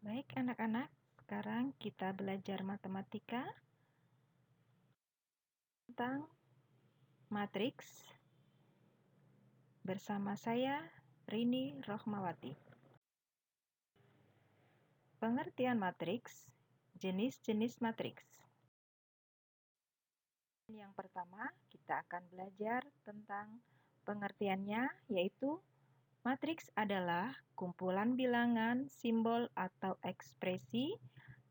Baik anak-anak, sekarang kita belajar matematika tentang matriks bersama saya, Rini Rohmawati. Pengertian matriks, jenis-jenis matriks. Yang pertama, kita akan belajar tentang pengertiannya, yaitu matriks adalah kumpulan bilangan, simbol, atau ekspresi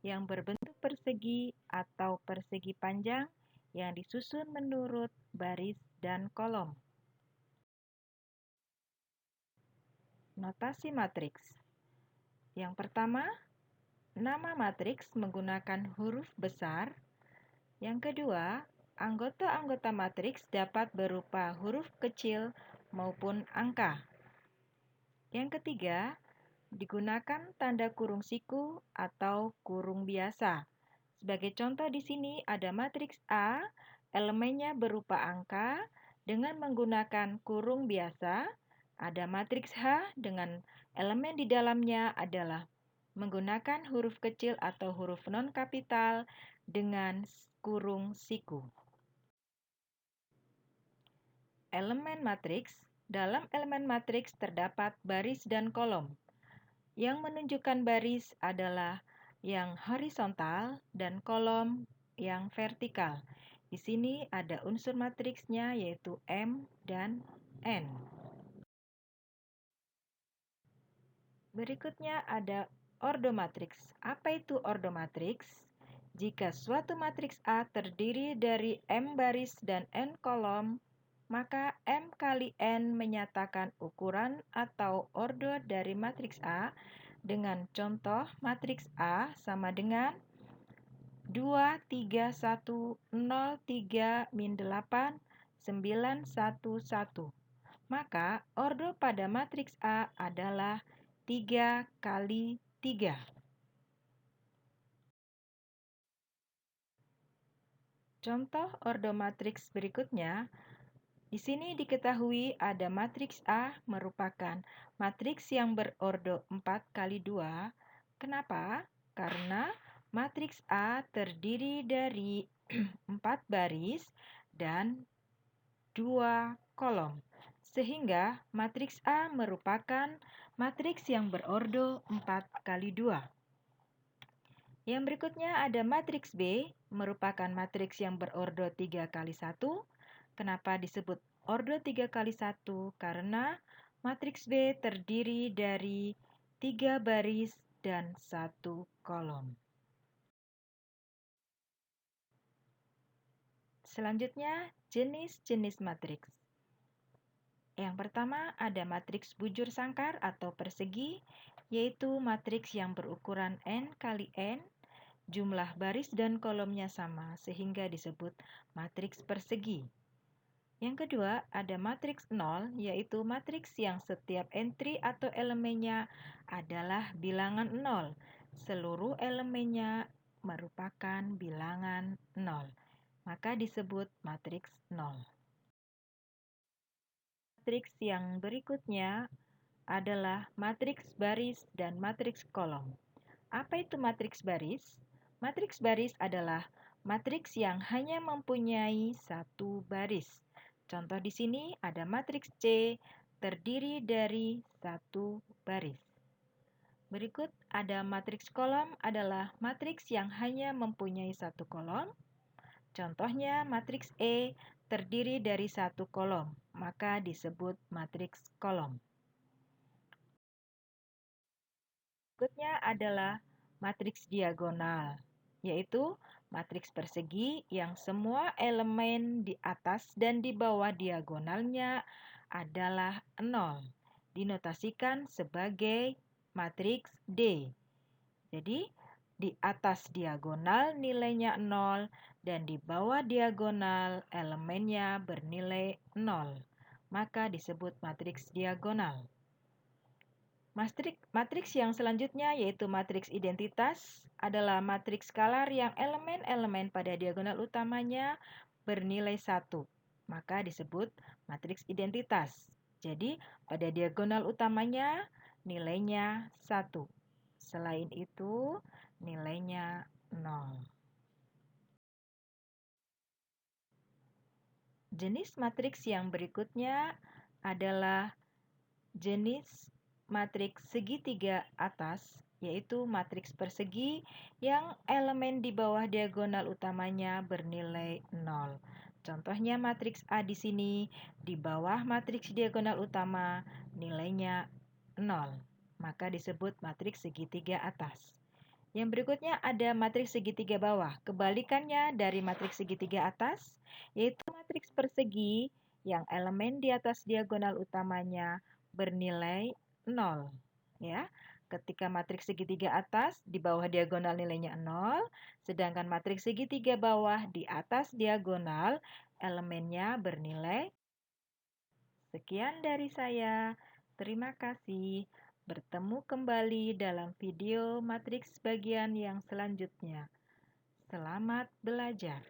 yang berbentuk persegi atau persegi panjang yang disusun menurut baris dan kolom. Notasi matriks. Yang pertama, nama matriks menggunakan huruf besar. Yang kedua, anggota-anggota matriks dapat berupa huruf kecil maupun angka. Yang ketiga, digunakan tanda kurung siku atau kurung biasa. Sebagai contoh di sini ada matriks A, elemennya berupa angka dengan menggunakan kurung biasa. Ada matriks H dengan elemen di dalamnya adalah menggunakan huruf kecil atau huruf non-kapital dengan kurung siku. Elemen matriks. Dalam elemen matriks terdapat baris dan kolom. Yang menunjukkan baris adalah yang horizontal dan kolom yang vertikal. Di sini ada unsur matriksnya yaitu M dan N. Berikutnya ada ordo matriks. Apa itu ordo matriks? Jika suatu matriks A terdiri dari M baris dan N kolom, maka M kali N menyatakan ukuran atau ordo dari matriks A dengan contoh matriks A sama dengan 2, 3, 1, 0, 3, min 8, 9, 1, 1. Maka ordo pada matriks A adalah 3 kali 3. Contoh ordo matriks berikutnya. Di sini diketahui ada matriks A merupakan matriks yang berordo 4 kali 2. Kenapa? Karena matriks A terdiri dari 4 baris dan 2 kolom. Sehingga matriks A merupakan matriks yang berordo 4 kali 2. Yang berikutnya ada matriks B, merupakan matriks yang berordo 3 kali 1. Kenapa disebut ordo 3 kali 1? Karena matriks B terdiri dari 3 baris dan 1 kolom. Selanjutnya, jenis-jenis matriks. Yang pertama ada matriks bujur sangkar atau persegi, yaitu matriks yang berukuran N kali N, jumlah baris dan kolomnya sama, sehingga disebut matriks persegi. Yang kedua, ada matriks 0, yaitu matriks yang setiap entry atau elemennya adalah bilangan 0. Seluruh elemennya merupakan bilangan 0, maka disebut matriks 0. Matriks yang berikutnya adalah matriks baris dan matriks kolom. Apa itu matriks baris? Matriks baris adalah matriks yang hanya mempunyai satu baris. Contoh di sini ada matriks C terdiri dari satu baris. Berikut ada matriks kolom adalah matriks yang hanya mempunyai satu kolom. Contohnya matriks E terdiri dari satu kolom, maka disebut matriks kolom. Berikutnya adalah matriks diagonal, yaitu matriks persegi yang semua elemen di atas dan di bawah diagonalnya adalah 0. Dinotasikan sebagai matriks D. Jadi, di atas diagonal nilainya 0 dan di bawah diagonal elemennya bernilai 0. Maka disebut matriks diagonal. Matriks yang selanjutnya yaitu matriks identitas adalah matriks skalar yang elemen-elemen pada diagonal utamanya bernilai 1. Maka disebut matriks identitas. Jadi pada diagonal utamanya nilainya 1. Selain itu, nilainya 0. Jenis matriks yang berikutnya adalah jenis matriks segitiga atas, yaitu matriks persegi yang elemen di bawah diagonal utamanya bernilai 0. Contohnya matriks A di sini, di bawah matriks diagonal utama nilainya 0, maka disebut matriks segitiga atas. Yang berikutnya ada matriks segitiga bawah. Kebalikannya dari matriks segitiga atas, yaitu matriks persegi yang elemen di atas diagonal utamanya bernilai 0. Ya. Ketika matriks segitiga atas di bawah diagonal nilainya 0, sedangkan matriks segitiga bawah di atas diagonal elemennya bernilai. Sekian dari saya. Terima kasih. Bertemu kembali dalam video matriks bagian yang selanjutnya. Selamat belajar.